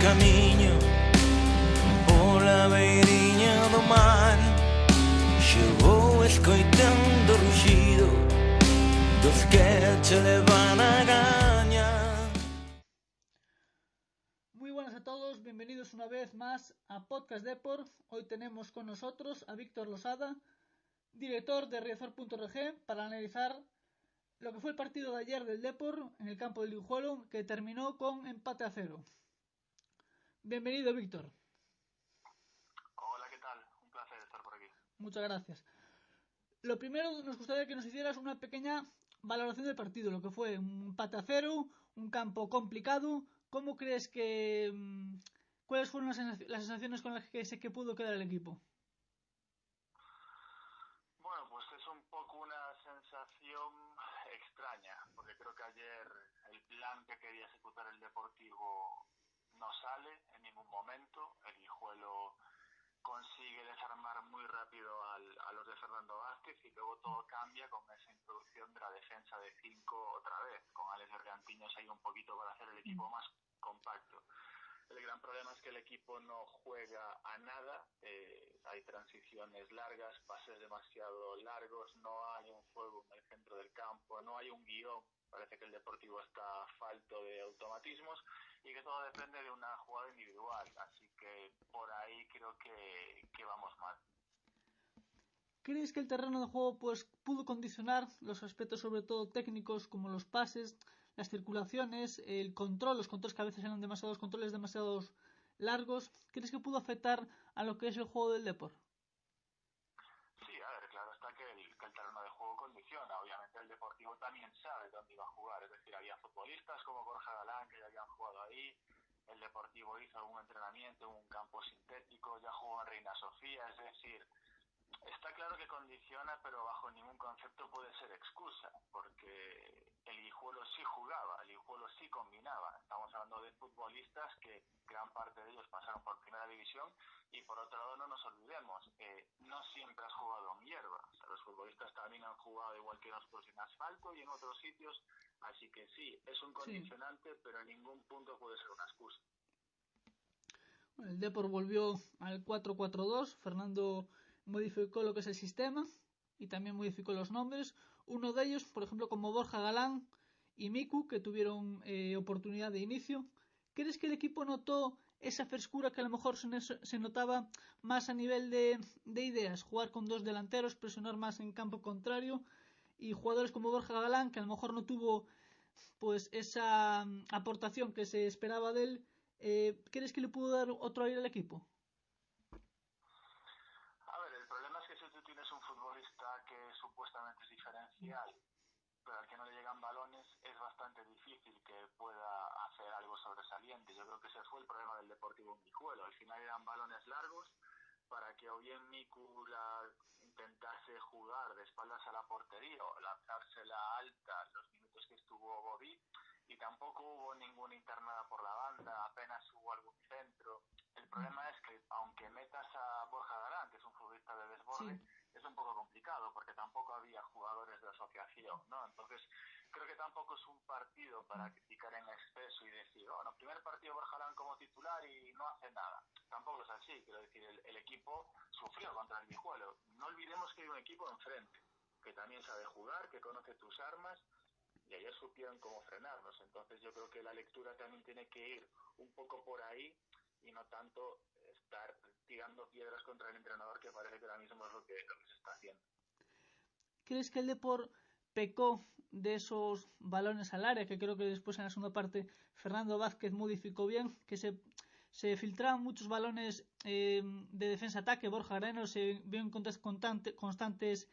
camiño pola beiriña do mar. Xe vou escoitando o ruxido dos que che levan a gaña. Muy buenas a todos, bienvenidos una vez más a Podcast Depor. Hoy tenemos con nosotros a Víctor Losada, director de Riazor.org, para analizar lo que fue el partido de ayer del Depor en el campo del Guijuelo, que terminó con empate a 0. Bienvenido, Víctor. Hola, ¿qué tal? Un placer estar por aquí. Muchas gracias. Lo primero, nos gustaría que nos hicieras una pequeña valoración del partido, lo que fue un empate a 0, un campo complicado. ¿Cómo crees que... cuáles fueron las sensaciones con las que pudo quedar el equipo? Bueno, pues es un poco una sensación extraña, porque creo que ayer el plan que quería ejecutar el Deportivo no sale en ningún momento. El Guijuelo consigue desarmar muy rápido a los de Fernando Vázquez y luego todo cambia con esa introducción de la defensa de 5 otra vez, con Alex Bergantiños ahí un poquito para hacer el equipo más compacto. El gran problema es que el equipo no juega a nada, hay transiciones largas, pases demasiado largos, no hay un juego en el centro del campo, no hay un guión. Parece que el Deportivo está falto de automatismos y que todo depende de una jugada individual, así que por ahí creo que vamos mal. ¿Crees que el terreno de juego pudo condicionar los aspectos sobre todo técnicos como los pases, las circulaciones, el control, los controles que a veces eran demasiado largos? ¿Crees que pudo afectar a lo que es el juego del Depor? Sí, a ver, claro está que el terreno de juego condiciona. Obviamente el Deportivo también sabe dónde iba a jugar, es decir, había futbolistas como Borja Galán que ya habían jugado ahí. El Deportivo hizo un entrenamiento en un campo sintético, ya jugó en Reina Sofía, es decir, está claro que condiciona, pero bajo ningún concepto puede ser excusa, porque el Guijuelo sí jugaba, el Guijuelo sí combinaba. Estamos hablando de futbolistas que gran parte de ellos pasaron por primera división y por otro lado no nos olvidemos, no siempre has jugado en hierba. O sea, los futbolistas también han jugado igual que nosotros en asfalto y en otros sitios, así que sí, es un condicionante, sí, pero en ningún punto puede ser una excusa. El Depor volvió al 4-4-2, Fernando modificó lo que es el sistema y también modificó los nombres. Uno de ellos, por ejemplo, como Borja Galán y Miku, que tuvieron oportunidad de inicio. ¿Crees que el equipo notó esa frescura que a lo mejor se notaba más a nivel de ideas? Jugar con dos delanteros, presionar más en campo contrario, y jugadores como Borja Galán, que a lo mejor no tuvo pues esa aportación que se esperaba de él. ¿Crees que le pudo dar otro aire al equipo? A ver, el problema es que si tú tienes un futbolista que supuestamente es diferencial, pero al que no le llegan balones, es bastante difícil que pueda hacer algo sobresaliente. Yo creo que ese fue el problema del Deportivo en Guijuelo. Al final eran balones largos para que o bien Miku intentase jugar de espaldas a la portería o lanzársela alta los minutos que estuvo Bobby, y tampoco hubo ninguna internada por la banda, apenas hubo algún centro. El problema es que aunque metas a Borja Galán, que es un futbolista de desborde, sí, es un poco complicado porque tampoco había jugadores de asociación, ¿no? Entonces creo que tampoco es un partido para criticar en exceso y decir, bueno, primer partido Borja Galán como titular y no hace nada. Tampoco es así, quiero decir, el equipo sufrió contra el Guijuelo. No olvidemos que hay un equipo enfrente que también sabe jugar, que conoce tus armas, y ayer supieron cómo frenarnos. Entonces yo creo que la lectura también tiene que ir un poco por ahí y no tanto estar tirando piedras contra el entrenador, que parece que ahora mismo es lo que se está haciendo. ¿Crees que el Depor pecó de esos balones al área, que creo que después en la segunda parte Fernando Vázquez modificó bien, que se filtraban muchos balones de defensa-ataque? Borja Areno se vio en constantes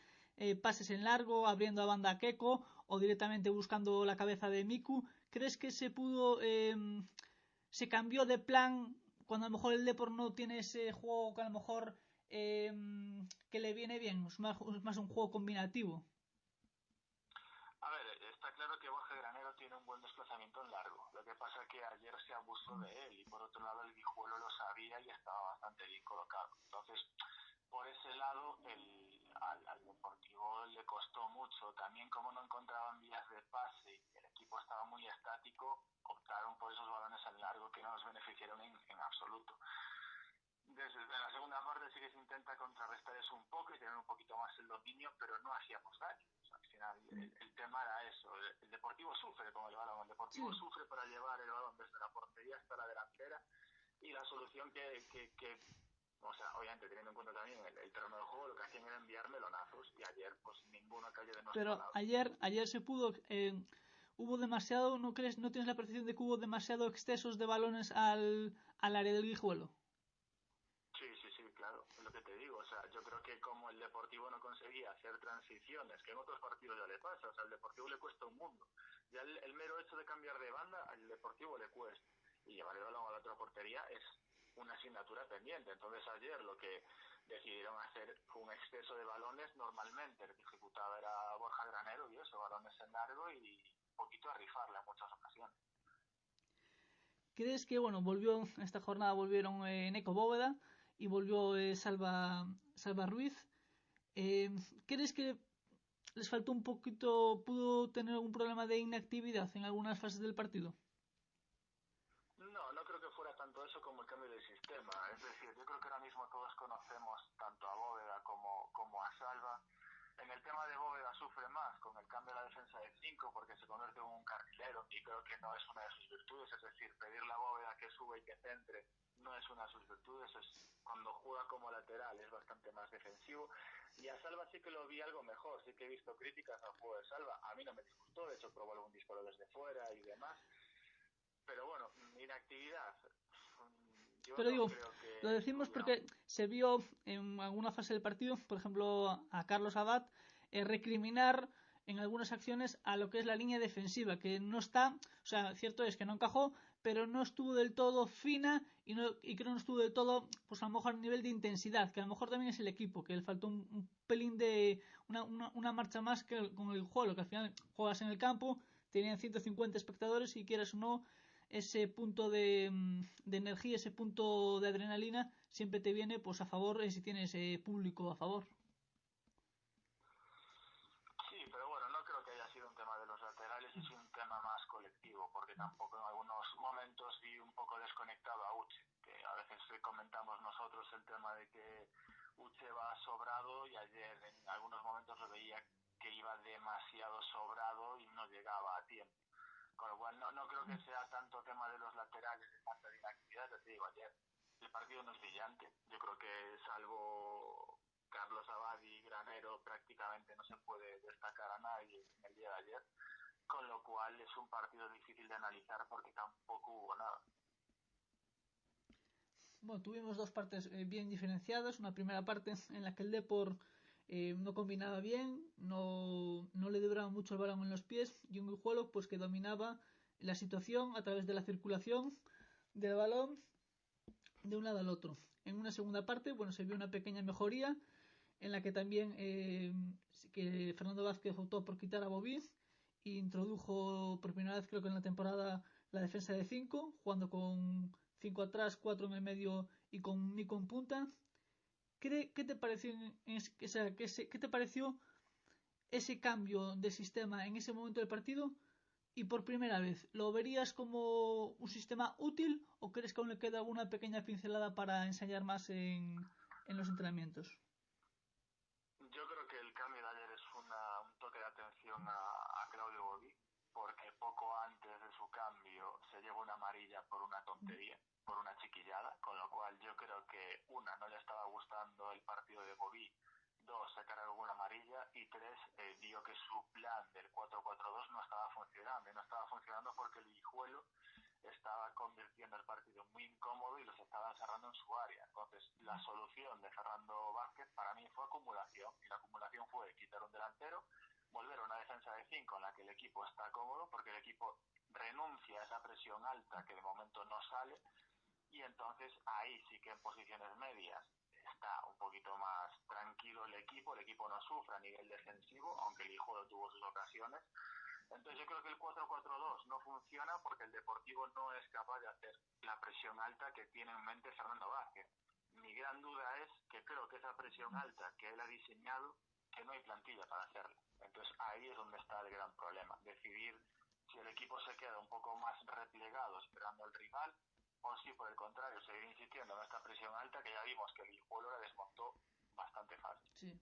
pases en largo, abriendo a banda a Keko o directamente buscando la cabeza de Miku. ¿Crees que se cambió de plan cuando a lo mejor el Depor no tiene ese juego que a lo mejor que le viene bien? Es más un juego combinativo. A ver, está claro que Borja Granero tiene un buen desplazamiento en largo. Lo que pasa es que ayer se abusó de él y por otro lado el Guijuelo lo sabía y estaba bastante bien colocado. Entonces, por ese lado, al Deportivo le costó mucho. También como no encontraban vías de pase y el equipo equipo estaba muy estático, optaron por esos balones en largo que no nos beneficiaron en absoluto. Desde la segunda parte sí que se intenta contrarrestar eso un poco y tener un poquito más el dominio, pero no hacíamos daño. O sea, al final el tema era eso. El Deportivo sufre con el balón, el Deportivo sufre para llevar el balón desde la portería hasta la delantera, y la solución o sea, obviamente teniendo en cuenta también el terreno de juego, lo que hacían era enviar melonazos, y ayer pues ninguno cayó de nuestro lado. Pero ayer se pudo, hubo demasiado, ¿no crees? ¿No tienes la percepción de que hubo demasiado excesos de balones al área del Guijuelo? Sí, claro, es lo que te digo. O sea, yo creo que como el Deportivo no conseguía hacer transiciones, que en otros partidos ya le pasa, o sea, al Deportivo le cuesta un mundo. Ya el mero hecho de cambiar de banda, al Deportivo le cuesta. Y llevar el balón a la otra portería es una asignatura pendiente. Entonces ayer lo que decidieron hacer fue un exceso de balones. Normalmente el que ejecutaba era Borja Granero, y eso, balones en largo y un poquito a rifarle en muchas ocasiones. ¿Crees que, bueno, esta jornada volvieron Neco Bóveda y volvió Salva Ruiz? ¿Crees que les faltó un poquito, pudo tener algún problema de inactividad en algunas fases del partido? No creo que fuera tanto eso como el cambio del sistema. Es decir, yo creo que ahora mismo todos conocemos tanto a Bóveda como a Salva. En el tema de Bóveda sufre más con el cambio de la defensa de 5 porque se convierte en un carrilero, y creo que no es una de sus virtudes. Es decir, pedirle a Bóveda que suba y que centre no es una de sus virtudes. Cuando juega como lateral es bastante más defensivo. Y a Salva sí que lo vi algo mejor. Sí que he visto críticas al juego de Salva. A mí no me disgustó, de hecho probó algún disparo desde fuera y demás. Pero bueno, inactividad. Pero digo, lo decimos porque se vio en alguna fase del partido, por ejemplo, a Carlos Abad recriminar en algunas acciones a lo que es la línea defensiva, que no está, o sea, cierto es que no encajó, pero no estuvo del todo fina y creo que no estuvo del todo, pues a lo mejor a nivel de intensidad, que a lo mejor también es el equipo, que le faltó un pelín de una marcha más que con el juego, que al final juegas en el campo, tenían 150 espectadores y quieras o no, ese punto de energía, ese punto de adrenalina siempre te viene pues a favor si tienes público a favor. Sí, pero bueno, no creo que haya sido un tema de los laterales, es un tema más colectivo, porque tampoco en algunos momentos vi un poco desconectado a Uche, que a veces comentamos nosotros el tema de que Uche va sobrado, y ayer en algunos momentos lo veía que iba demasiado sobrado y no llegaba a tiempo. Con lo cual no creo que sea tanto tema de los laterales, de falta de inactividad. Te digo, ayer el partido no es brillante. Yo creo que salvo Carlos Abad y Granero prácticamente no se puede destacar a nadie en el día de ayer, con lo cual es un partido difícil de analizar porque tampoco hubo nada. Bueno, tuvimos dos partes bien diferenciadas. Una primera parte en la que el Depor no combinaba bien, no le duraba mucho el balón en los pies, y un Guijuelo pues que dominaba la situación a través de la circulación del balón de un lado al otro. En una segunda parte, bueno, se vio una pequeña mejoría en la que también que Fernando Vázquez optó por quitar a Bobí e introdujo por primera vez, creo que en la temporada, la defensa de 5, jugando con 5 atrás, 4 en el medio y con Nico en punta. ¿Qué te pareció qué te pareció ese cambio de sistema en ese momento del partido? Y por primera vez, ¿lo verías como un sistema útil o crees que aún le queda una pequeña pincelada para ensayar más en los entrenamientos? Yo creo que el cambio de ayer es un toque de atención a Claudio Bobí, porque poco antes de su cambio se lleva una amarilla por una tontería, por una chiquillada, con lo cual yo creo que una, no le estaba gustando el partido de Bobí, dos, sacar alguna amarilla, y tres, vio que su plan del 4-4-2 no estaba funcionando, y no estaba funcionando porque el Guijuelo estaba convirtiendo el partido muy incómodo y los estaba encerrando en su área. Entonces la solución de Fernando Vázquez para mí fue acumulación, y la acumulación fue quitar un delantero, volver a una defensa de 5 en la que el equipo está cómodo porque el equipo renuncia a esa presión alta que de momento no sale, y entonces ahí sí que en posiciones medias está un poquito más tranquilo el equipo no sufre a nivel defensivo, aunque el Guijuelo tuvo sus ocasiones. Entonces yo creo que el 4-4-2 no funciona porque el Deportivo no es capaz de hacer la presión alta que tiene en mente Fernando Vázquez. Mi gran duda es que creo que esa presión alta que él ha diseñado, que no hay plantilla para hacerla. Entonces ahí es donde está el gran problema, decidir si el equipo se queda un poco más replegado esperando al rival, o si por el contrario seguir insistiendo en esta presión alta que ya vimos que el Guijuelo la desmontó bastante fácil. Sí.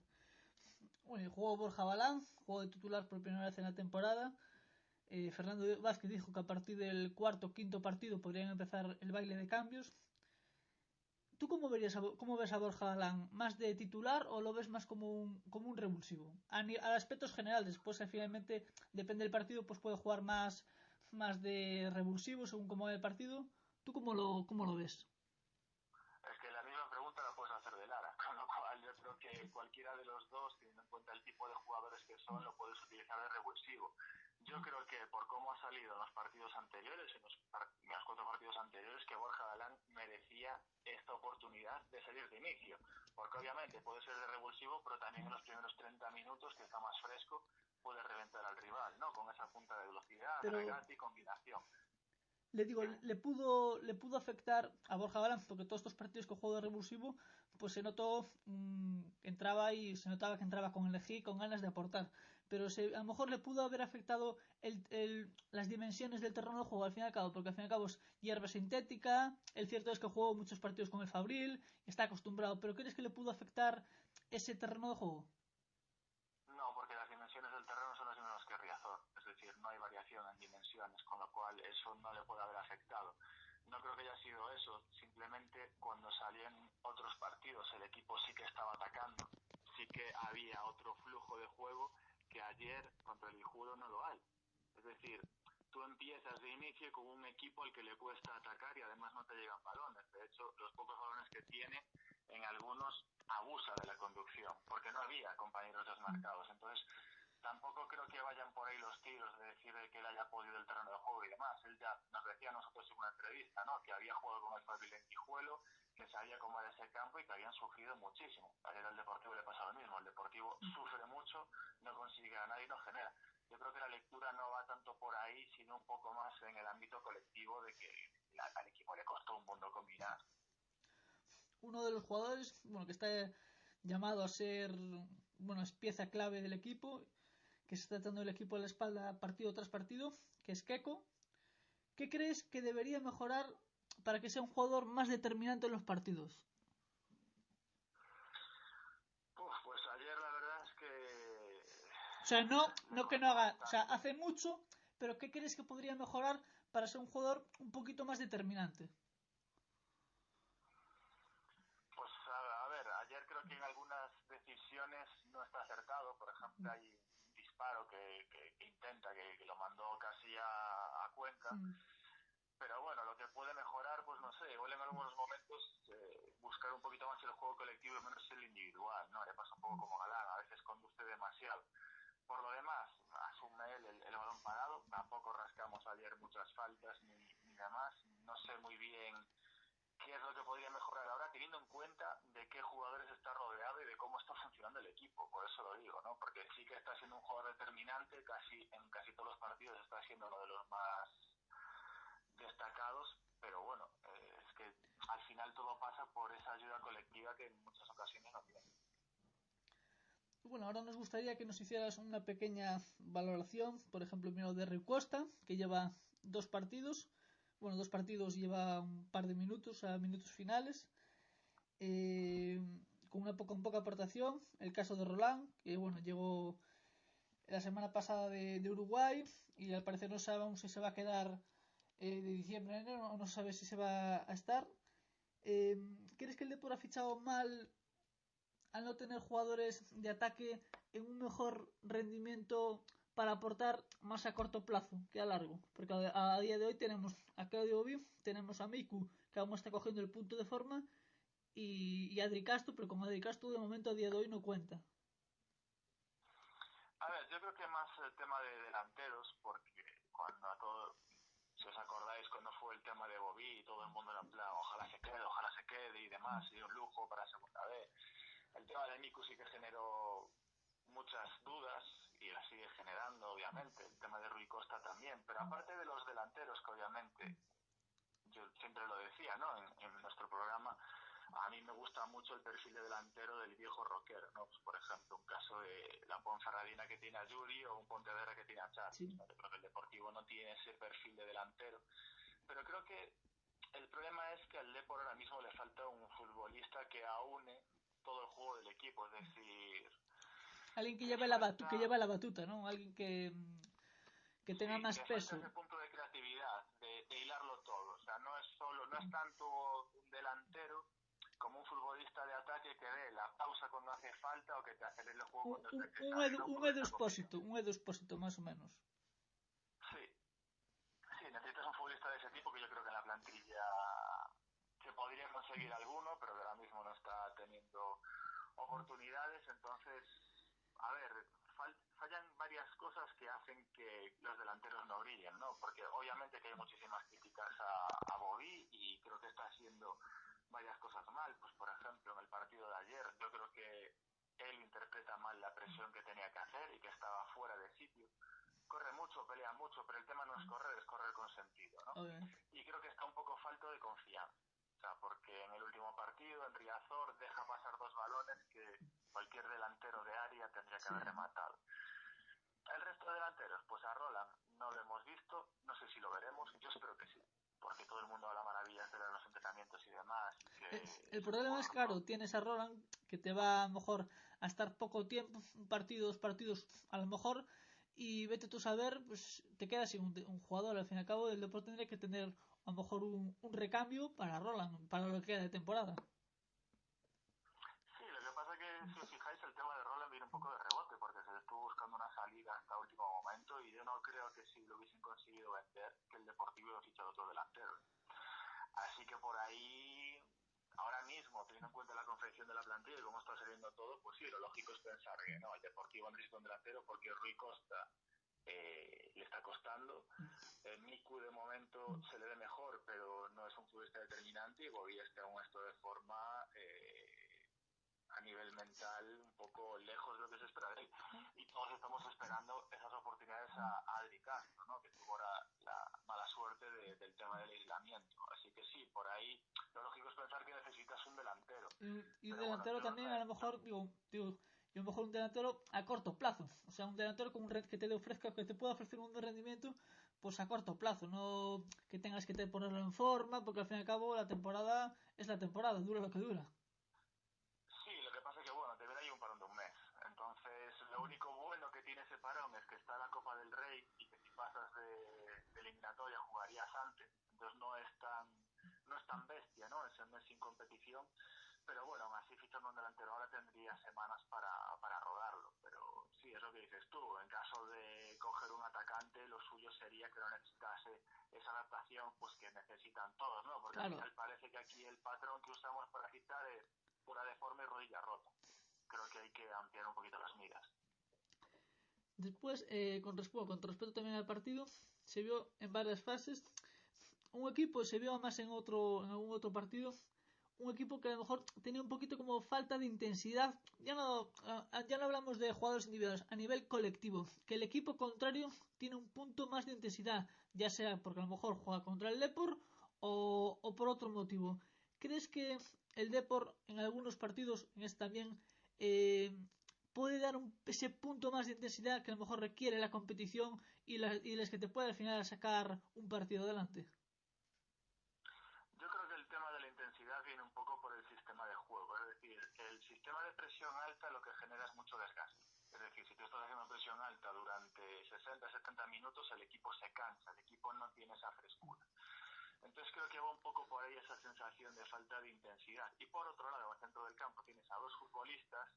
Bueno, y jugó Borja Balán, jugó de titular por primera vez en la temporada. Fernando Vázquez dijo que a partir del cuarto o quinto partido podrían empezar el baile de cambios. ¿Tú cómo ves a Borja Balán? ¿Más de titular o lo ves más como un revulsivo? A aspectos generales, después finalmente depende del partido, pues puede jugar más de revulsivo según cómo va el partido. ¿Tú cómo lo ves? Es que la misma pregunta la puedes hacer de Lara, con lo cual yo creo que cualquiera de los dos, teniendo en cuenta el tipo de jugadores que son, lo puedes utilizar de revulsivo. Yo creo que por cómo ha salido en los partidos anteriores, en los 4 partidos anteriores, que Borja Galán merecía esta oportunidad de salir de inicio. Porque obviamente puede ser de revulsivo, pero también en los primeros 30 minutos, que está más fresco, puede reventar al rival, ¿no? Con esa punta de velocidad, regate y combinación. Le digo, le pudo afectar a Borja Balán, porque todos estos partidos que jugó de revulsivo, pues se notó, entraba y se notaba que entraba con energía y con ganas de aportar. Pero a lo mejor le pudo haber afectado las dimensiones del terreno de juego al fin y al cabo, porque al fin y al cabo es hierba sintética, el cierto es que jugó muchos partidos con el Fabril, está acostumbrado, pero ¿crees que le pudo afectar ese terreno de juego? No, porque las dimensiones del terreno son las mismas que Riazor, es decir, no hay variación en dimensiones, con lo cual eso no le puede haber afectado. No creo que haya sido eso, simplemente cuando salió en otros partidos el equipo sí que estaba atacando, sí que había otro flujo de juego que ayer contra el Guijuelo no lo hay. Es decir, tú empiezas de inicio con un equipo al que le cuesta atacar y además no te llegan balones. De hecho, los pocos balones que tiene, en algunos abusa de la conducción, porque no había compañeros desmarcados. Entonces, tampoco creo que vayan por ahí los tiros de decir que él haya podido el terreno de juego y demás. Él ya nos decía a nosotros en una entrevista, ¿no?, que había jugado con el Fabril en Guijuelo, que sabía cómo era ese campo y que habían sufrido muchísimo. Ayer al Deportivo le pasa lo mismo. El Deportivo sufre mucho, no consigue a nadie y no genera. Yo creo que la lectura no va tanto por ahí, sino un poco más en el ámbito colectivo de que al equipo le costó un mundo combinar. Uno de los jugadores, bueno, que está llamado a ser, bueno, es pieza clave del equipo, que se está dando el equipo a la espalda partido tras partido, que es Keco. ¿Qué crees que debería mejorar para que sea un jugador más determinante en los partidos? Pues ayer la verdad es que... O sea, no que no haga... O sea, hace mucho, pero ¿qué crees que podría mejorar para ser un jugador un poquito más determinante? Pues a ver, ayer creo que en algunas decisiones no está acertado. Por ejemplo, hay un disparo que intenta, que lo mandó casi a Cuenca. Pero bueno, lo que puede mejorar, pues no sé, igual en algunos momentos buscar un poquito más el juego colectivo y menos el individual, ¿no? Le pasa un poco como Galán, a veces conduce demasiado. Por lo demás, asume él el balón parado, tampoco rascamos ayer muchas faltas ni demás. No sé muy bien qué es lo que podría mejorar ahora, teniendo en cuenta de qué jugadores está rodeado y de cómo está funcionando el equipo. Por eso lo digo, ¿no? Porque sí que está siendo un jugador determinante, en casi todos los partidos está siendo uno de los más destacados, pero bueno, es que al final todo pasa por esa ayuda colectiva que en muchas ocasiones no tiene. Bueno, ahora nos gustaría que nos hicieras una pequeña valoración, por ejemplo, primero de Rui Costa, que lleva 2 partidos. Bueno, 2 partidos lleva un par de minutos, a minutos finales, con poca aportación. El caso de Roland, que bueno, llegó la semana pasada de Uruguay y al parecer no sabemos si se va a quedar de diciembre a enero, no se sabe si se va a estar. ¿Crees que el Depor ha fichado mal al no tener jugadores de ataque en un mejor rendimiento para aportar más a corto plazo que a largo? Porque a día de hoy tenemos a Claudio Bobí, tenemos a Miku, que aún está cogiendo el punto de forma, y Adri Castro, pero con Adri Castro de momento a día de hoy no cuenta. A ver, yo creo que más el tema de delanteros, porque cuando a todos, si os acordáis, cuando fue el tema de Bobí y todo el mundo era en plan, ojalá se quede y demás, y un lujo para segunda vez. El tema de Miku sí que generó muchas dudas y la sigue generando, obviamente. El tema de Rui Costa también. Pero aparte de los delanteros, que obviamente, yo siempre lo decía, ¿no?, en nuestro programa, A mí me gusta mucho el perfil de delantero del viejo roquero, ¿no? Pues, por ejemplo, un caso de la Ponferradina que tiene a Yuri o un Pontevedra que tiene a Char. Sí. Yo creo que el Deportivo no tiene ese perfil de delantero. Pero creo que el problema es que al Depor ahora mismo le falta un futbolista que aúne todo el juego del equipo. Es decir, Alguien que le lleve falta... que lleve la batuta, ¿no? Alguien que tenga Sí, más le peso. falta ese punto de creatividad, de hilarlo todo. O sea, no es tanto un delantero como un futbolista de ataque que dé la pausa cuando hace falta o que te acelere el juego cuando es necesario, ¿no? Un Edu Expósito, más o menos. Sí, sí, necesitas un futbolista de ese tipo que yo creo que en la plantilla se podría conseguir alguno, pero que ahora mismo no está teniendo oportunidades. Entonces, a ver, fallan varias cosas que hacen que los delanteros no brillen, ¿no? Porque obviamente que hay muchísimas críticas a Bobby y creo que está haciendo varias cosas mal. Pues por ejemplo, en el partido de ayer yo creo que él interpreta mal la presión que tenía que hacer y que estaba fuera de sitio. Corre mucho, pelea mucho, pero el tema no es correr con sentido, ¿no? Obviamente. Y creo que está un poco falto de confianza. O sea, porque en el último partido, en Riazor, deja pasar 2 balones que cualquier delantero de área tendría que haber rematado. El resto de delanteros, pues a Roland no lo hemos visto, no sé si lo veremos, yo espero que sí, porque todo el mundo habla maravillas de los entrenamientos y demás. El problema es, claro, tienes a Roland que te va a lo mejor a estar poco tiempo, un partido, 2 partidos a lo mejor, y vete tú a saber, pues te quedas sin un jugador. Al fin y al cabo, el Depor tendría que tener a lo mejor un recambio para Roland, para lo que queda de temporada. Sí, lo que pasa es que si os fijáis el tema de Roland viene un poco de rebote porque se le estuvo buscando una salida hasta último momento y yo no creo que si lo hubiesen conseguido vender que el Deportivo hubiera fichado otro delantero. Así que por ahí, ahora mismo, teniendo en cuenta la confección de la plantilla y cómo está saliendo todo, pues sí, lo lógico es pensar que no, el Deportivo necesita un delantero porque Rui Costa le está costando. Miku de momento se le ve mejor, pero no es un futbolista determinante y Bobby está en un estado de forma a nivel mental un poco lejos de lo que se espera de él. Y todos estamos esperando esas oportunidades a Adri Castro, ¿no? Que tuvo la mala suerte del tema del aislamiento. Así que sí, por ahí lo lógico es pensar que necesitas un delantero. Y un delantero bueno, también, a lo mejor, digo, y a lo mejor un delantero a corto plazo. O sea, un delantero con un red que te ofrezca, que te pueda ofrecer un rendimiento, pues a corto plazo, no que tengas que ponerlo en forma, porque al fin y al cabo la temporada es la temporada, dura lo que dura. Sí, lo que pasa es que, bueno, te verá ahí un parón de un mes. Entonces, lo único bueno que tiene ese parón es que está la Copa del Rey y que si pasas de eliminatoria jugarías antes. Entonces no es tan bestia, ¿no? Ese mes sin competición. Pero bueno, aún así fichando un delantero ahora tendría semanas para rodarlo. Pero sí, es lo que dices tú. En caso de coger un atacante, lo suyo sería que no necesitase esa adaptación pues que necesitan todos, ¿no? Porque claro, al final parece que aquí el patrón que usamos para fichar es pura deforme y rodilla rota. Creo que hay que ampliar un poquito las miras. Después, con respecto también al partido, se vio en varias fases. Un equipo se vio más en algún otro partido. Un equipo que a lo mejor tenía un poquito como falta de intensidad. Ya no hablamos de jugadores individuales, a nivel colectivo. Que el equipo contrario tiene un punto más de intensidad, ya sea porque a lo mejor juega contra el Depor o por otro motivo. ¿Crees que el Depor en algunos partidos, en este también, puede dar ese punto más de intensidad que a lo mejor requiere la competición y las que te puede al final sacar un partido adelante? Yo creo que el tema de la intensidad viene un poco por el sistema de juego. Es decir, el sistema de presión alta lo que genera es mucho desgaste. Es decir, si tú estás haciendo presión alta durante 60-70 minutos, el equipo se cansa, el equipo no tiene esa frescura. Entonces creo que va un poco por ahí esa sensación de falta de intensidad. Y por otro lado, en el centro del campo tienes a 2 futbolistas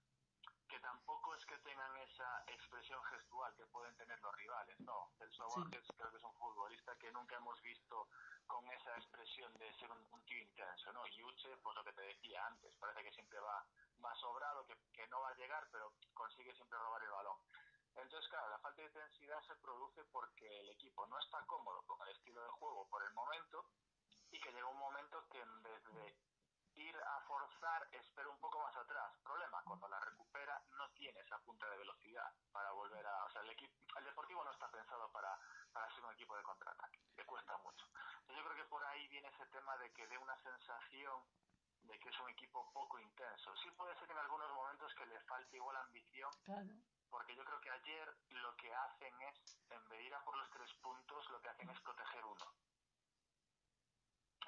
que tampoco es que tengan esa expresión gestual que pueden tener los rivales, no. Celso Borges creo que es un futbolista que nunca hemos visto con esa expresión de ser un tío intenso, ¿no? Y Uche, pues lo que te decía antes, parece que siempre va sobrado, que no va a llegar, pero consigue siempre robar el balón. Entonces, claro, la falta de intensidad se produce porque el equipo no está cómodo con el estilo de juego por el momento y que llega un momento que en vez de ir a forzar, espera un poco más atrás. Problema, cuando la recupera no tiene esa punta de velocidad para volver a... O sea, el Deportivo no está pensado para ser un equipo de contraataque, le cuesta mucho. Entonces yo creo que por ahí viene ese tema de que dé una sensación de que es un equipo poco intenso. Sí puede ser en algunos momentos que le falte igual ambición, Claro. porque yo creo que ayer lo que hacen es, en vez de ir a por los 3 puntos, lo que hacen es proteger uno.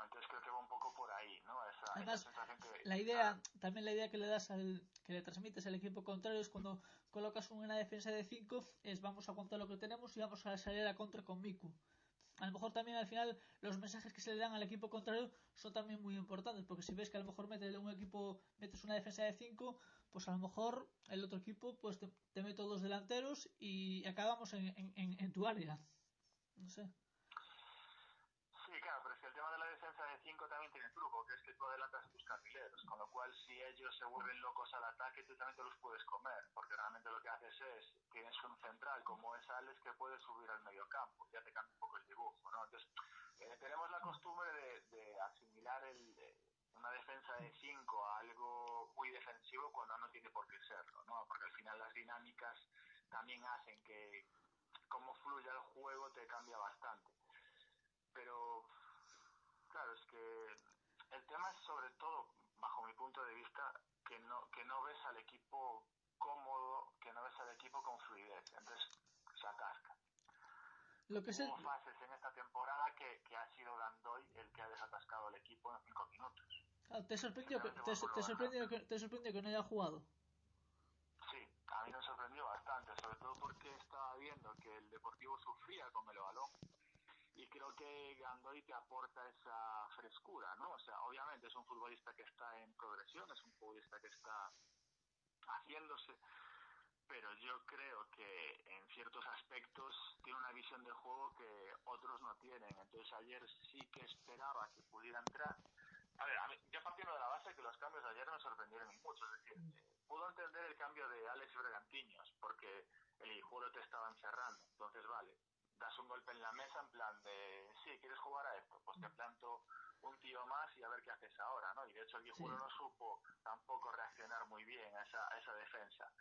Entonces creo que va un poco por ahí, ¿no? Además, esa sensación que... también la idea que le das que le transmites al equipo contrario es cuando colocas una defensa de 5, es vamos a contar lo que tenemos y vamos a salir a contra con Miku. A lo mejor también al final los mensajes que se le dan al equipo contrario son también muy importantes, porque si ves que a lo mejor metes una defensa de 5, pues a lo mejor el otro equipo pues te mete 2 delanteros y acabamos en tu área. No sé. Sí, claro, pero es que el tema de la defensa de 5 también tiene truco, que es que tú adelantas a tus carrileros, con lo cual si ellos se vuelven locos al ataque, tú también te los puedes comer, porque realmente lo que haces es, tienes un central como es Alex que puede subir al medio campo, ya te cambia un poco el dibujo, ¿no? Entonces, tenemos la costumbre de asimilar una defensa de 5 a algo muy defensivo cuando no tiene por qué serlo, ¿no? Porque al final las dinámicas también hacen que cómo fluya el juego te cambia bastante. Pero, claro, es que el tema es sobre todo, bajo mi punto de vista, que no ves al equipo cómodo, que no ves al equipo con fluidez. Entonces, se atasca. Hubo fases en esta temporada que ha sido Gandoy el que ha desatascado el equipo en 5 minutos. ¿Te sorprendió que no haya jugado? Sí, a mí me sorprendió bastante, sobre todo porque estaba viendo que el Deportivo sufría con el balón. Y creo que Gandoy te aporta esa frescura, ¿no? O sea, obviamente es un futbolista que está en progresión, es un futbolista que está haciéndose, pero yo creo que en ciertos aspectos tiene una visión de juego que otros no tienen. Entonces ayer sí que esperaba que pudiera entrar. A ver, yo partiendo de la base que los cambios de ayer me sorprendieron mucho, es decir, puedo entender el cambio de Alex Bergantiños, porque el juego te estaba encerrando, entonces vale. Das un golpe en la mesa en plan de, sí, ¿quieres jugar a esto? Pues te planto un tío más y a ver qué haces ahora, ¿no? Y de hecho el Guijuelo no supo tampoco reaccionar muy bien a esa defensa.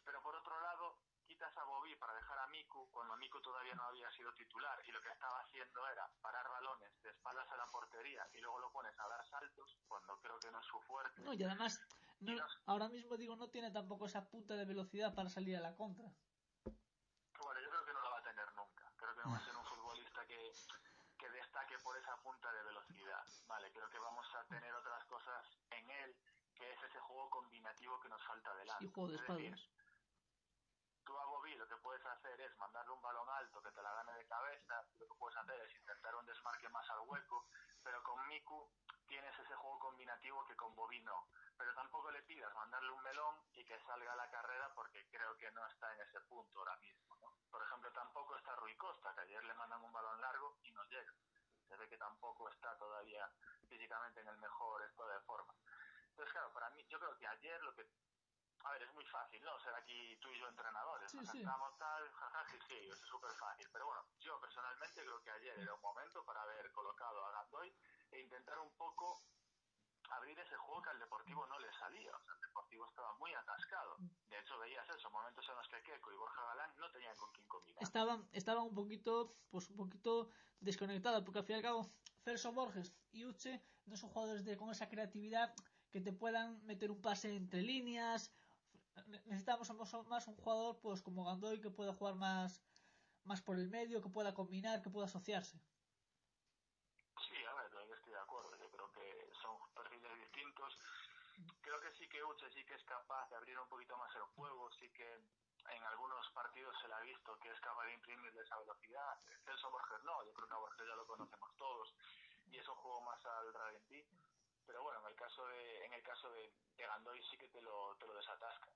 Pero por otro lado, quitas a Bobby para dejar a Miku, cuando Miku todavía no había sido titular, y lo que estaba haciendo era parar balones de espaldas a la portería y luego lo pones a dar saltos, cuando creo que no es su fuerte. No, y además, ahora mismo digo, no tiene tampoco esa punta de velocidad para salir a la contra. Bueno, yo creo que no la va a tener nunca. Creo que no va a ser un futbolista que destaque por esa punta de velocidad. Vale, creo que vamos a tener otras cosas en él, que es ese juego combinativo que nos falta delante. Y juego de espaldas. Tú a Bobby lo que puedes hacer es mandarle un balón alto que te la gane de cabeza, lo que puedes hacer es intentar un desmarque más al hueco, pero con Miku tienes ese juego combinativo que con Bobby no. Pero tampoco le pidas mandarle un melón y que salga a la carrera porque creo que no está en ese punto ahora mismo, ¿no? Por ejemplo, tampoco está Rui Costa, que ayer le mandan un balón largo y no llega. Se ve que tampoco está todavía físicamente en el mejor estado de forma. Entonces, claro, para mí, yo creo que ayer lo que... A ver, es muy fácil, ¿no? Ser aquí tú y yo entrenadores. Sí, nos sí. sentamos tal, jajajiji, eso es súper fácil. Pero bueno, yo personalmente creo que ayer era un momento para haber colocado a Gandoy e intentar un poco abrir ese juego que al Deportivo no le salía. O sea, el Deportivo estaba muy atascado. De hecho, veías eso, momentos en los que Keco y Borja Galán no tenían con quién combinar. Estaban un poquito desconectados, porque al fin y al cabo, Celso Borges y Uche no son jugadores con esa creatividad que te puedan meter un pase entre líneas. Necesitamos más un jugador pues como Gandoy que pueda jugar más por el medio, que pueda combinar, que pueda asociarse. Sí, a ver, yo estoy de acuerdo. Yo creo que son perfiles distintos. Creo que sí que Uche sí que es capaz de abrir un poquito más el juego, sí que en algunos partidos se le ha visto que es capaz de imprimirle esa velocidad. Celso Borges no, yo creo que a Borges ya lo conocemos todos y es un juego más al ralentí. Pero bueno, en el caso de Gandoy sí que te lo desatasca.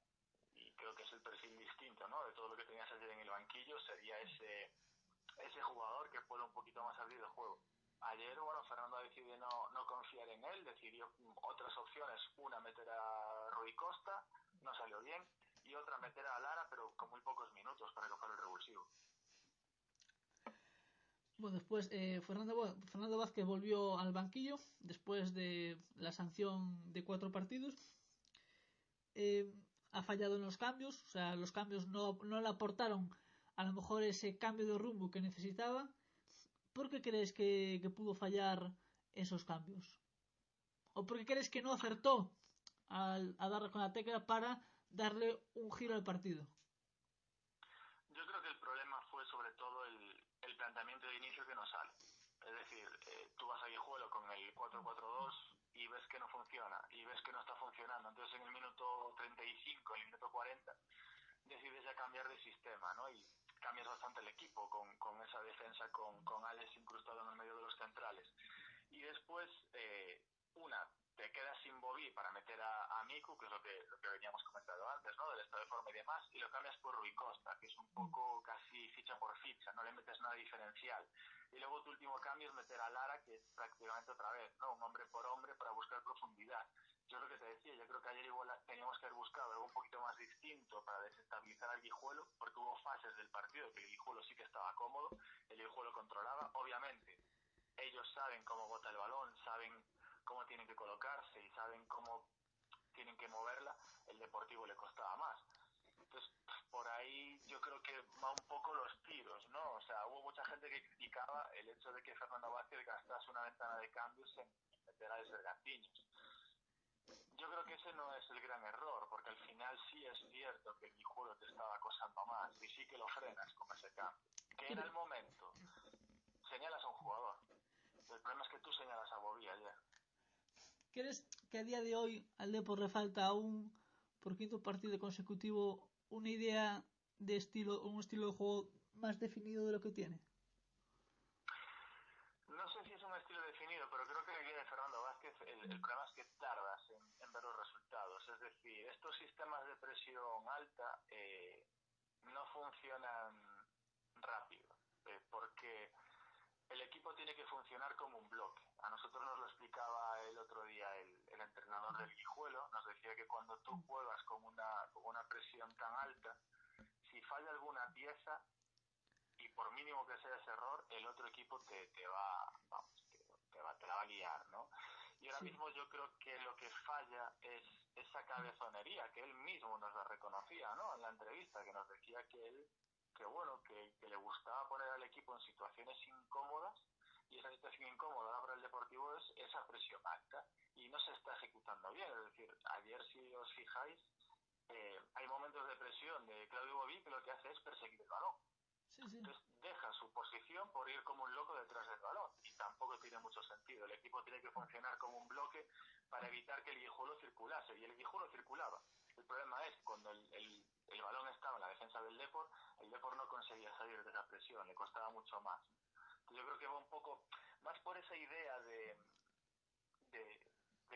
Y creo que es el perfil distinto, ¿no? De todo lo que tenías ayer en el banquillo, sería ese jugador que puede un poquito más abrir el juego. Ayer, bueno, Fernando decidió no confiar en él, decidió otras opciones, una meter a Rui Costa, no salió bien, y otra meter a Lara, pero con muy pocos minutos para que fuera el revulsivo. Bueno, después Fernando Vázquez volvió al banquillo después de la sanción de 4 partidos. Ha fallado en los cambios, o sea, los cambios no le aportaron a lo mejor ese cambio de rumbo que necesitaba. ¿Por qué crees que pudo fallar esos cambios? ¿O porque crees que no acertó a darle con la tecla para darle un giro al partido? Yo creo que el problema fue sobre todo el planteamiento de inicio que no sale. Es decir, tú vas a Guijuelo con el 4-4-2 y ves que no funciona, y ves que no está funcionando. Entonces en el minuto 35, en el minuto 40, decides ya cambiar de sistema, ¿no? Y cambias bastante el equipo con esa defensa, con Alex incrustado en el medio de los centrales. Y después, te quedas sin Bobby para meter a Miku, que es lo que veníamos comentando antes, ¿no? Del estado de forma y demás, y lo cambias por Rui Costa, que es un poco casi ficha por ficha, no le metes nada diferencial. Y luego tu último cambio es meter a Lara, que es prácticamente otra vez, ¿no? Un hombre por hombre para buscar profundidad. Yo lo que te decía, yo creo que ayer igual teníamos que haber buscado algo un poquito más distinto para desestabilizar al Guijuelo, porque hubo fases del partido que el Guijuelo sí que estaba cómodo, el Guijuelo controlaba, obviamente ellos saben cómo bota el balón, saben cómo tienen que colocarse y saben cómo tienen que moverla, el Deportivo le costaba más. Entonces, por ahí yo creo que va un poco los tiros, ¿no? O sea, hubo mucha gente que criticaba el hecho de que Fernando Vázquez gastase una ventana de cambios en meter a Desvergantiños. Yo creo que ese no es el gran error, porque al final sí es cierto que el Guijuelo te estaba acosando más y sí que lo frenas con ese cambio. Que era el momento. Señalas a un jugador. El problema es que tú señalas a Bobby ayer. ¿Crees que a día de hoy al Depor le falta aún, por quinto partido consecutivo, una idea de estilo, un estilo de juego más definido de lo que tiene? No sé si es un estilo definido, pero creo que la idea de Fernando Vázquez, el problema es que tardas en ver los resultados. Es decir, estos sistemas de presión alta no funcionan rápido, porque el equipo tiene que funcionar como un bloque. A nosotros nos lo explicaba el otro día el entrenador del Guijuelo, nos decía que cuando tú juegas con una presión tan alta, si falla alguna pieza, y por mínimo que sea ese error, el otro equipo te la va a guiar, ¿no? Y ahora mismo yo creo que lo que falla es esa cabezonería, que él mismo nos la reconocía, ¿no? En la entrevista, que nos decía que le gustaba poner al equipo en situaciones incómodas, y esa situación incómoda para el Deportivo es esa presión alta, y no se está ejecutando bien. Es decir, ayer, si os fijáis, hay momentos de presión de Claudio Bobí que lo que hace es perseguir el balón. Sí. Entonces deja su posición por ir como un loco detrás del balón, y tampoco tiene mucho sentido. El equipo tiene que funcionar como un bloque para evitar que el Guijuelo circulase, y el Guijuelo circulaba. El problema es cuando el balón estaba en la defensa del Depor, el Depor no conseguía salir de esa presión, le costaba mucho más. Entonces yo creo que va un poco más por esa idea de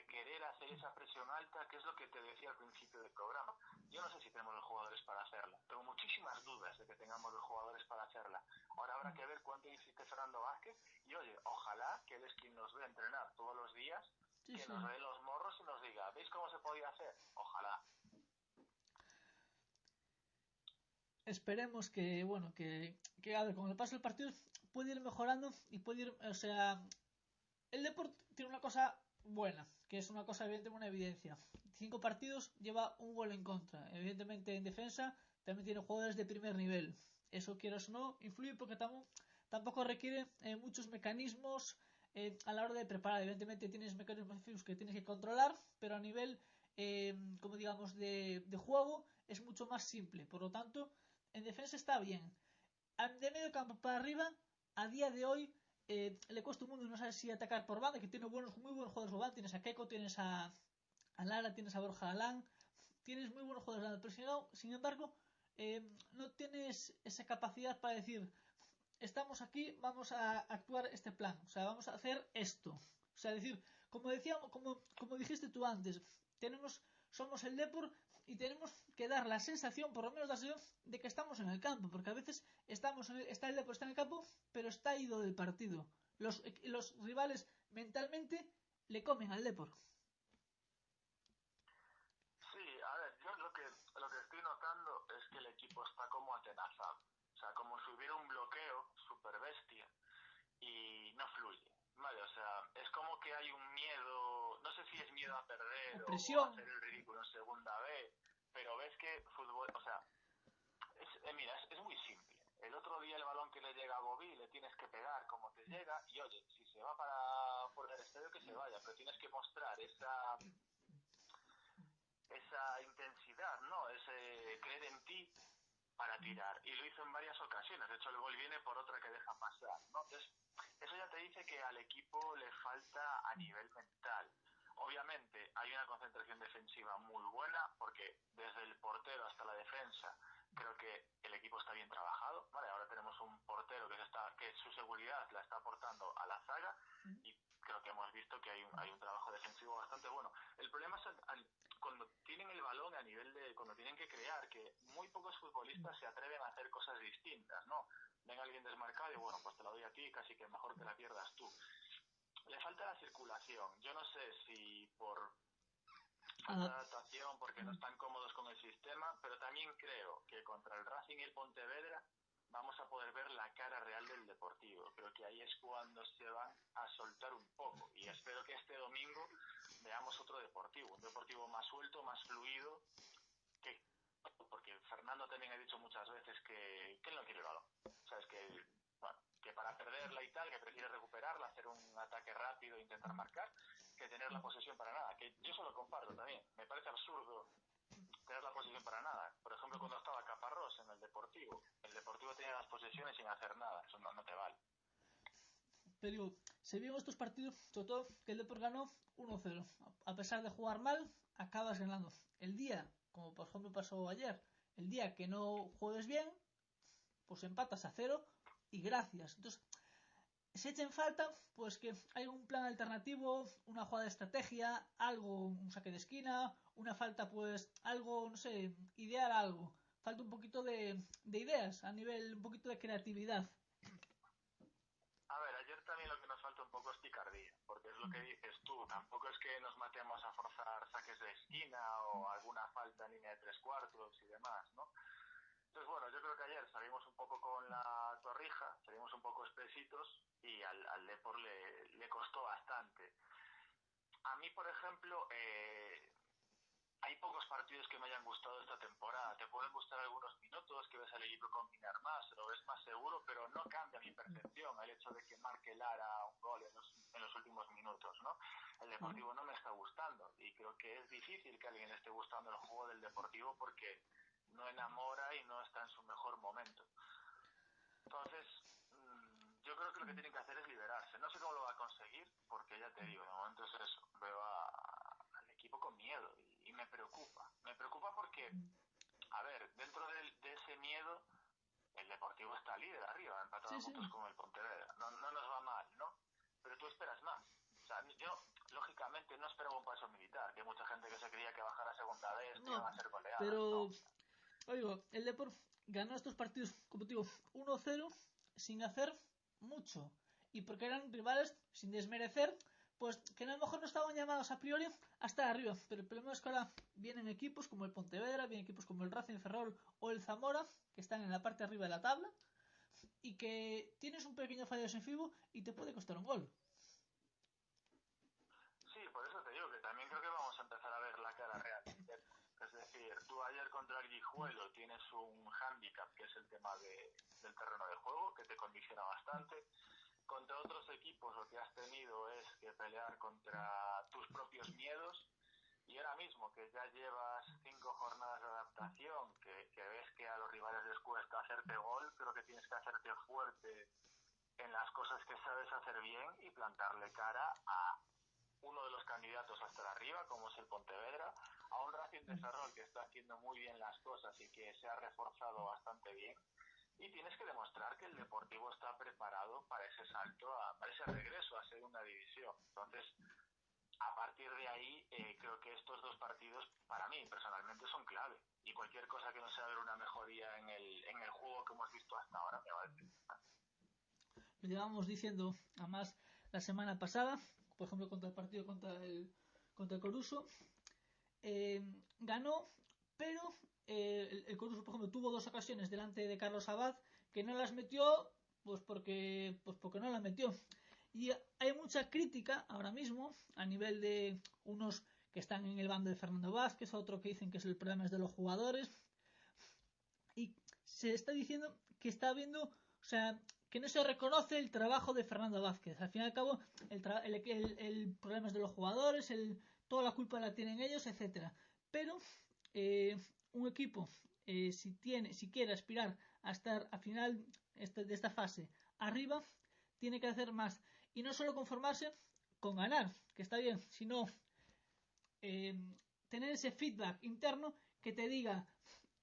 querer hacer esa presión alta, que es lo que te decía al principio del programa. Yo no sé si tenemos los jugadores para hacerla. Tengo muchísimas dudas de que tengamos los jugadores para hacerla. Ahora habrá que ver cuánto insiste Fernando Vázquez, y oye, ojalá que él es quien nos ve entrenar todos los días, nos dé los morros y nos diga, ¿veis cómo se podía hacer? Ojalá. Esperemos que, bueno, que a ver, con el paso del partido puede ir mejorando y puede ir, o sea, el Deport tiene una cosa buena, que es una cosa evidente, una evidencia. 5 partidos, lleva un gol en contra. Evidentemente en defensa también tiene jugadores de primer nivel. Eso, quieras o no, influye porque tampoco requiere muchos mecanismos a la hora de preparar. Evidentemente tienes mecanismos físicos que tienes que controlar, pero a nivel, como digamos, de juego es mucho más simple. Por lo tanto, en defensa está bien. De medio campo para arriba, a día de hoy, le cuesta un mundo, no sabes si atacar por banda, que tiene muy buenos jugadores por banda. Tienes a Keiko, tienes a Lara, tienes a Borja Galán, tienes muy buenos jugadores de pero sin embargo, no tienes esa capacidad para decir, estamos aquí, vamos a actuar este plan, o sea, vamos a hacer esto. O sea, decir, como dijiste tú antes, somos el Depor y tenemos que dar la sensación, por lo menos la sensación, de que estamos en el campo, porque a veces está el Depor está en el campo, pero está ido del partido. Los rivales mentalmente le comen al Depor. Sí, a ver, yo lo que estoy notando es que el equipo está como atenazado. O sea, como si hubiera un bloqueo super bestia y no fluye. Vale, o sea, es como que hay un miedo, no sé si es miedo a perder o a hacer el ridículo en segunda B, pero ves que fútbol, o sea, mira, es muy simple. El otro día el balón que le llega a Bobby le tienes que pegar como te llega, y oye, si se se va por el estadio, que se vaya, pero tienes que mostrar esa intensidad, ¿no? Ese creer en ti para tirar, y lo hizo en varias ocasiones. De hecho, el gol viene por otra que deja pasar, ¿no? Entonces, eso ya te dice que al equipo le falta a nivel mental. Obviamente hay una concentración defensiva muy buena, porque desde el portero hasta la defensa creo que el equipo está bien trabajado, ¿vale? Ahora tenemos un portero que su seguridad la está aportando a la zaga, y creo que hemos visto que hay un trabajo defensivo bastante bueno. El problema es cuando tienen el balón, a nivel de cuando tienen que crear, que muy pocos futbolistas se atreven a hacer cosas distintas, ¿no? Ven a alguien desmarcado y bueno, pues te la doy a ti, casi que mejor que la pierdas tú. Le falta la circulación. Yo no sé si por falta de adaptación, porque no están cómodos con el sistema, pero también creo que contra el Racing y el Pontevedra vamos a poder ver la cara real del Deportivo. Creo que ahí es cuando se van a soltar un poco, y espero que este domingo veamos otro Deportivo, un Deportivo más suelto, más fluido, porque Fernando también ha dicho muchas veces que él no quiere el balón. O sea, es que, bueno, que para perderla y tal, que prefiere recuperarla, hacer un ataque rápido e intentar marcar, que tener la posesión para nada. Que yo eso lo comparto también. Me parece absurdo tener la posesión para nada. Por ejemplo, cuando estaba Caparrós en el Deportivo tenía las posesiones sin hacer nada. Eso no te vale. Pero digo, se vio en estos partidos, sobre todo, que el Depor ganó 1-0. A pesar de jugar mal, acabas ganando. El día, como por ejemplo pasó ayer, el día que no juegues bien, pues empatas a 0 y gracias. Entonces, se echa en falta pues que hay un plan alternativo, una jugada de estrategia, algo, un saque de esquina, una falta, pues algo, no sé, idear algo. Falta un poquito de ideas, a nivel, un poquito de creatividad. A ver, ayer también lo que nos falta un poco es picardía, porque es lo que dices tú, tampoco es que nos matemos a forzar saques de esquina o alguna falta en línea de 3/4 y demás, ¿no? Entonces, bueno, yo creo que ayer salimos un poco con la torrija, salimos un poco espesitos, y al Depor le costó bastante. A mí, por ejemplo, hay pocos partidos que me hayan gustado esta temporada. Te pueden gustar algunos minutos, que ves al equipo combinar más, lo ves más seguro, pero no cambia mi percepción el hecho de que marque Lara un gol en los últimos minutos, ¿no? El Deportivo no me está gustando, y creo que es difícil que a alguien le esté gustando el juego del Deportivo, porque no enamora y no está en su mejor momento. Entonces, yo creo que lo que tienen que hacer es liberarse. No sé cómo lo va a conseguir, porque ya te digo, de momento es eso. Veo al equipo con miedo, y me preocupa. Me preocupa porque, a ver, dentro de ese miedo, el Deportivo está líder arriba, empatado a puntos con el Pontevedra. No nos va mal, ¿no? Pero tú esperas más. O sea, yo, lógicamente, no esperaba un paso militar, que mucha gente que se creía que bajara a segunda vez, que iban a ser goleadas. Pero, oigo, el Depor ganó estos partidos, como te digo, 1-0 sin hacer mucho. Y porque eran rivales, sin desmerecer, pues que a lo mejor no estaban llamados a priori a estar arriba. Pero el problema es que ahora vienen equipos como el Pontevedra, vienen equipos como el Racing, Ferrol o el Zamora, que están en la parte de arriba de la tabla, y que tienes un pequeño fallo defensivo y te puede costar un gol. Sí, por eso te digo que también creo que vamos a empezar a ver la cara real. Es decir, tú ayer contra el Guijuelo tienes un hándicap, que es el tema del terreno de juego, que te condiciona bastante. Contra otros equipos lo que has tenido es que pelear contra tus propios miedos, y ahora mismo que ya llevas 5 jornadas de adaptación, que ves que a los rivales les cuesta hacerte gol, creo que tienes que hacerte fuerte en las cosas que sabes hacer bien y plantarle cara a uno de los candidatos a estar arriba, como es el Pontevedra, a un Racing de Ferrol que está haciendo muy bien las cosas y que se ha reforzado bastante bien, y tienes que demostrar que el Deportivo está preparado para ese salto, para ese regreso a segunda división. Entonces, a partir de ahí, creo que estos dos partidos, para mí personalmente, son clave, y cualquier cosa que no sea ver una mejoría en el juego que hemos visto hasta ahora me va a decir. Lo llevamos diciendo, además, la semana pasada, por ejemplo, contra el partido contra el Coruso, ganó, pero el Coruso, por ejemplo, tuvo 2 ocasiones delante de Carlos Abad que no las metió, pues porque no las metió. Y hay mucha crítica ahora mismo a nivel de unos que están en el bando de Fernando Vázquez, otro que dicen que es el problema es de los jugadores, y se está diciendo que está habiendo, o sea, que no se reconoce el trabajo de Fernando Vázquez. Al fin y al cabo, el problema es de los jugadores, toda la culpa la tienen ellos, etcétera. Pero un equipo, si quiere aspirar a estar a final de esta fase arriba, tiene que hacer más. Y no solo conformarse con ganar, que está bien, sino tener ese feedback interno que te diga,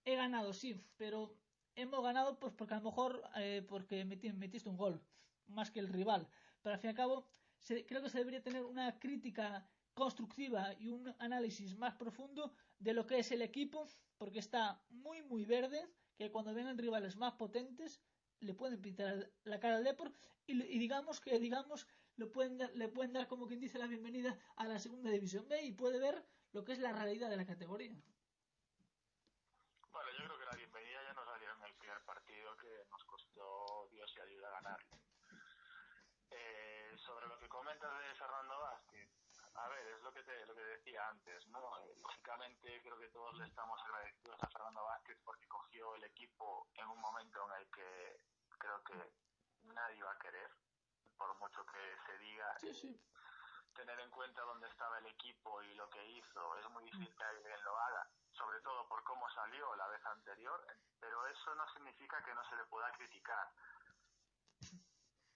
he ganado, sí, pero hemos ganado pues porque a lo mejor porque metiste un gol más que el rival, pero al fin y al cabo creo que se debería tener una crítica constructiva y un análisis más profundo de lo que es el equipo, porque está muy muy verde, que cuando vengan rivales más potentes le pueden pintar la cara al Depor y digamos le pueden dar como quien dice la bienvenida a la segunda división B y puede ver lo que es la realidad de la categoría. Bueno, yo creo que la bienvenida ya nos la dieron en el primer partido, que nos costó Dios y ayuda a ganar. Sobre lo que comentas de Fernando Vázquez, a ver, es lo que decía antes, ¿no? Lógicamente creo que todos le estamos agradecidos a Fernando Vázquez porque cogió el equipo en un momento en el que creo que nadie va a querer, por mucho que se diga. Sí. Tener en cuenta dónde estaba el equipo y lo que hizo, es muy difícil que alguien lo haga, sobre todo por cómo salió la vez anterior, pero eso no significa que no se le pueda criticar.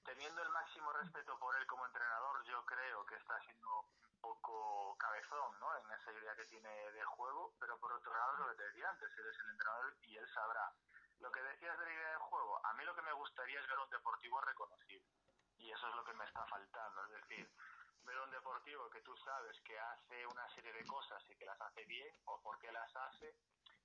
Teniendo el máximo respeto por él como entrenador, yo creo que está siendo un poco cabezón, ¿no?, en esa idea que tiene de juego, pero por otro lado, lo que te decía antes, él es el entrenador y él sabrá. Lo que decías de la idea de juego, a mí lo que me gustaría es ver un Deportivo reconocible, y eso es lo que me está faltando, es decir, ver un Deportivo que tú sabes que hace una serie de cosas y que las hace bien, o por qué las hace,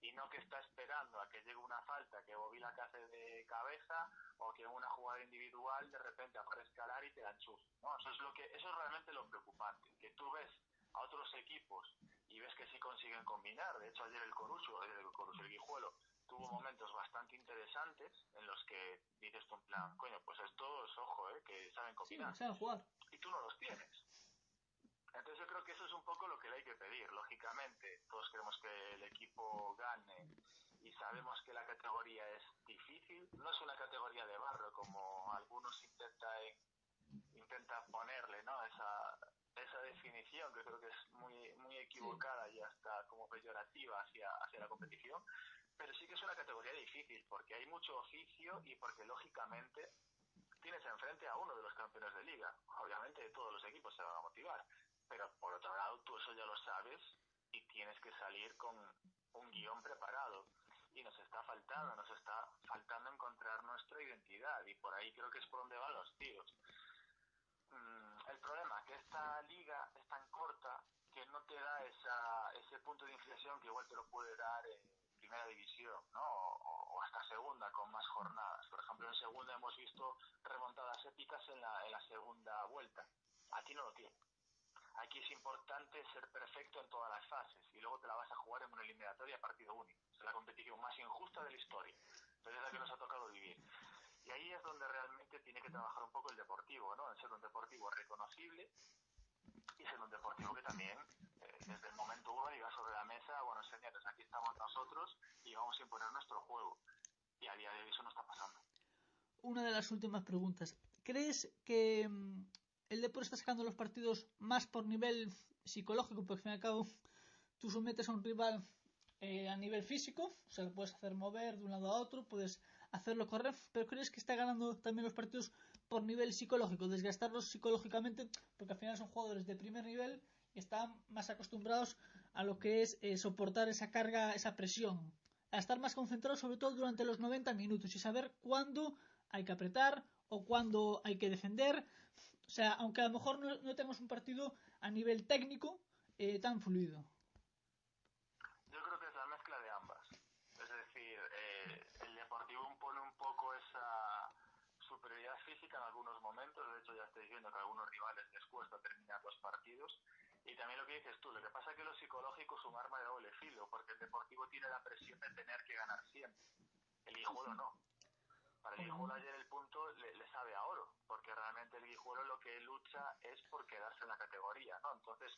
y no que está esperando a que llegue una falta que Bobila que hace de cabeza, o que en una jugada individual de repente aparezca Lari y te la enchufe, ¿no? Eso es realmente lo preocupante, que tú ves a otros equipos y ves que sí consiguen combinar. De hecho, ayer el Guijuelo tuvo momentos bastante interesantes en los que dices tú en plan, coño, pues estos, ojo, que saben combinar. Sí, saben jugar. Y tú no los tienes. Entonces yo creo que eso es un poco lo que le hay que pedir. Lógicamente, todos queremos que el equipo gane y sabemos que la categoría es difícil. No es una categoría de barro como algunos intentan ponerle, ¿no?, esa definición, que creo que es muy equivocada y hasta como peyorativa hacia la competición. Pero sí que es una categoría difícil porque hay mucho oficio y porque lógicamente tienes enfrente a uno de los campeones de liga. Obviamente todos los equipos se van a motivar, pero por otro lado tú eso ya lo sabes y tienes que salir con un guión preparado. Y nos está faltando encontrar nuestra identidad, y por ahí creo que es por donde van los tiros. El problema es que esta liga es tan corta que no te da ese punto de inflexión que igual te lo puede dar primera división, ¿no?, o hasta segunda con más jornadas. Por ejemplo, en segunda hemos visto remontadas épicas en la segunda vuelta. Aquí no lo tiene. Aquí es importante ser perfecto en todas las fases y luego te la vas a jugar en una eliminatoria partido único. Es la competición más injusta de la historia. Entonces es la que nos ha tocado vivir. Y ahí es donde realmente tiene que trabajar un poco el Deportivo, ¿no?, en ser un Deportivo reconocible y ser un Deportivo que también, desde el momento uno, diga sobre la mesa, bueno, señores, aquí estamos nosotros y vamos a imponer nuestro juego. Y a día de hoy eso no está pasando. Una de las últimas preguntas. ¿Crees que el Depor está sacando los partidos más por nivel psicológico? Porque al fin y al cabo tú sometes a un rival a nivel físico, o sea, puedes hacer mover de un lado a otro, puedes hacerlo correr, pero ¿crees que está ganando también los partidos por nivel psicológico, desgastarlos psicológicamente? Porque al final son jugadores de primer nivel y están más acostumbrados a lo que es soportar esa carga, esa presión, a estar más concentrados sobre todo durante los 90 minutos y saber cuándo hay que apretar o cuándo hay que defender. O sea, aunque a lo mejor no tenemos un partido a nivel técnico tan fluido. Yo creo que es la mezcla de ambas. Es decir, el Deportivo impone un poco esa superioridad física en algunos momentos. De hecho, ya estoy diciendo que a algunos rivales les cuesta terminar los partidos. Y también lo que dices tú, lo que pasa es que lo psicológico es un arma de doble filo, porque el Deportivo tiene la presión de tener que ganar siempre. El Guijuelo no. Para el Guijuelo ayer el punto le sabe a oro, porque realmente el Guijuelo lo que lucha es por quedarse en la categoría, ¿no? Entonces,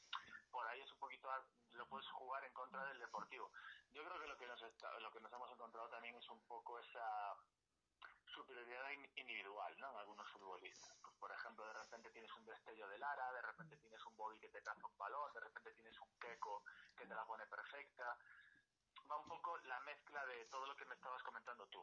por ahí es un poquito, lo puedes jugar en contra del Deportivo. Yo creo que lo que nos hemos encontrado también es un poco esa superioridad individual, ¿no? por ejemplo, de repente tienes un destello de Lara, de repente tienes un Bobby que te caza un balón, de repente tienes un Keco que te la pone perfecta. Va un poco la mezcla de todo lo que me estabas comentando tú.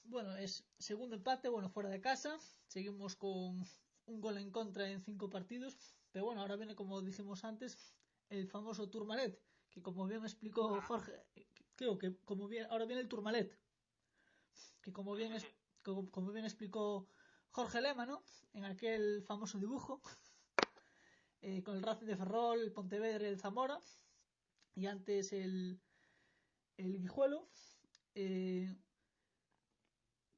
Bueno, es segundo empate, bueno, fuera de casa. Seguimos con un gol en contra en 5 partidos. Pero bueno, ahora viene, como dijimos antes, el famoso Tourmalet, que como bien explicó Jorge, creo que como bien, ahora viene el Tourmalet, que como bien explicó Jorge Lema, ¿no? En aquel famoso dibujo, con el Racing de Ferrol, el Pontevedra y el Zamora, y antes el Guijuelo.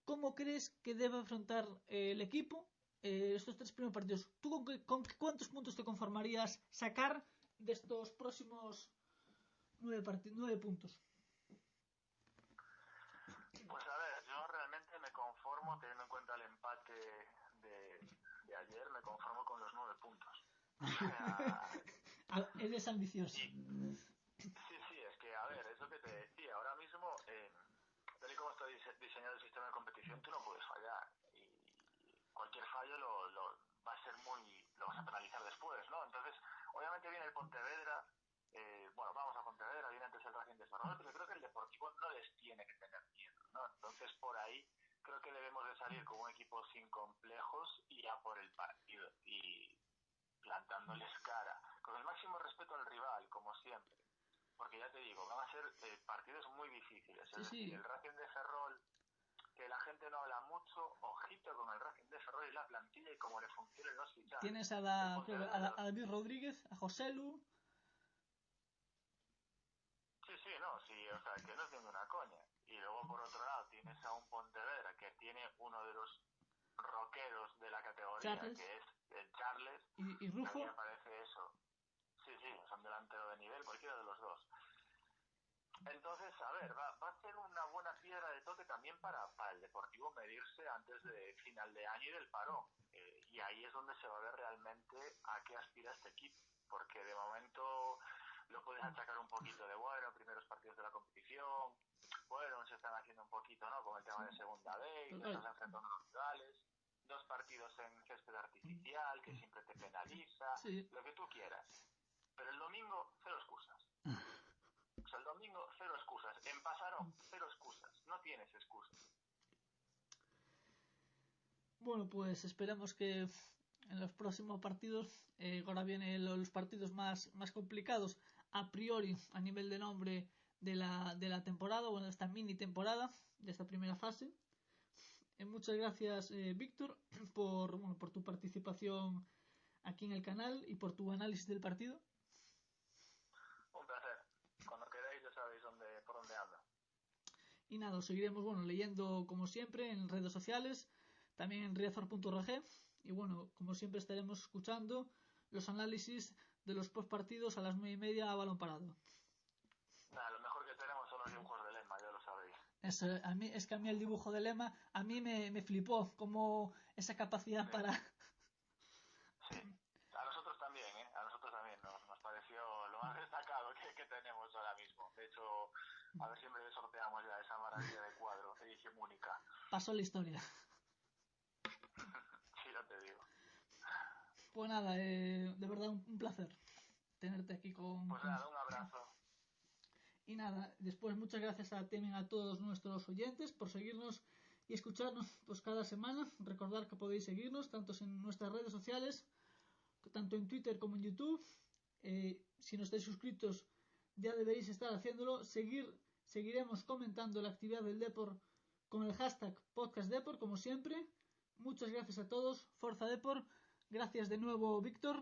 ¿Cómo crees que debe afrontar el equipo estos 3 primeros partidos? ¿Tú con cuántos puntos te conformarías sacar de estos próximos 9 puntos? Pues a ver, yo realmente me conformo, teniendo en cuenta el empate de ayer, me conformo con los 9 puntos. O sea, eres ambicioso. Sí, es que, a ver, es lo que te decía, ahora mismo, tal y como está diseñado el sistema de competición, tú no puedes fallar, y cualquier fallo lo vas a penalizar después, ¿no? Entonces, obviamente viene el Pontevedra, vamos a Pontevedra, viene antes el Racing de Ferrol, pero yo creo que el Deportivo no les tiene que tener miedo, ¿no? Entonces, por ahí, creo que debemos de salir como un equipo sin complejos y a por el partido, y plantándoles cara, con el máximo respeto al rival, como siempre. Porque ya te digo, van a ser partidos muy difíciles. Sí. El Racing de Ferrol, que la gente no habla mucho, ojito con el Racing de Ferrol y la plantilla y cómo le funcionan los fichajes. Tienes a David Rodríguez, a José Lu. Sí, o sea, que no es ninguna coña. Y luego por otro lado tienes a un Pontevedra que tiene uno de los rockeros de la categoría, Charles. Que es el Charles. Y Rufo. A mí me parece eso. Sí, son delantero de nivel, cualquiera de los dos. Entonces, a ver, va a ser una buena piedra de toque también para el Deportivo medirse antes de final de año y del parón. Y ahí es donde se va a ver realmente a qué aspira este equipo. Porque de momento lo puedes achacar un poquito de, primeros partidos de la competición, se están haciendo un poquito, ¿no? Con el tema de segunda vez, estás enfrentando a los rivales, 2 partidos en césped artificial, que siempre te penaliza, lo que tú quieras. Pero el domingo, 0 excusas. O sea, el domingo, 0 excusas. En Pasarón, 0 excusas. No tienes excusas. Bueno, pues esperemos que en los próximos partidos, ahora vienen los partidos más complicados a priori a nivel de nombre de la temporada, de esta mini temporada, de esta primera fase. Muchas gracias, Víctor, por tu participación aquí en el canal y por tu análisis del partido. Un placer. Cuando queráis ya sabéis por dónde ando. Y nada, os seguiremos leyendo como siempre en redes sociales, también en riazor.org, y como siempre estaremos escuchando los análisis de los postpartidos a las 9:30 a balón parado. Lo mejor que tenemos son los dibujos de Lema, ya lo sabéis. Es que a mí el dibujo de Lema a mí me flipó, como esa capacidad para... Sí, a nosotros también, a nosotros también nos pareció lo más destacado que tenemos ahora mismo. De hecho, a ver si siempre sorteamos ya esa maravilla de cuadro, edición única. Pasó la historia. Sí, ya te digo. Pues nada, de verdad un placer tenerte aquí con... Pues nada, un abrazo. Y nada, después muchas gracias también a todos nuestros oyentes por seguirnos y escucharnos pues cada semana. Recordad que podéis seguirnos tanto en nuestras redes sociales, tanto en Twitter como en YouTube. Si no estáis suscritos ya deberéis estar haciéndolo. Seguiremos comentando la actividad del Depor con el hashtag PodcastDepor, como siempre. Muchas gracias a todos. Forza Depor. Gracias de nuevo, Víctor.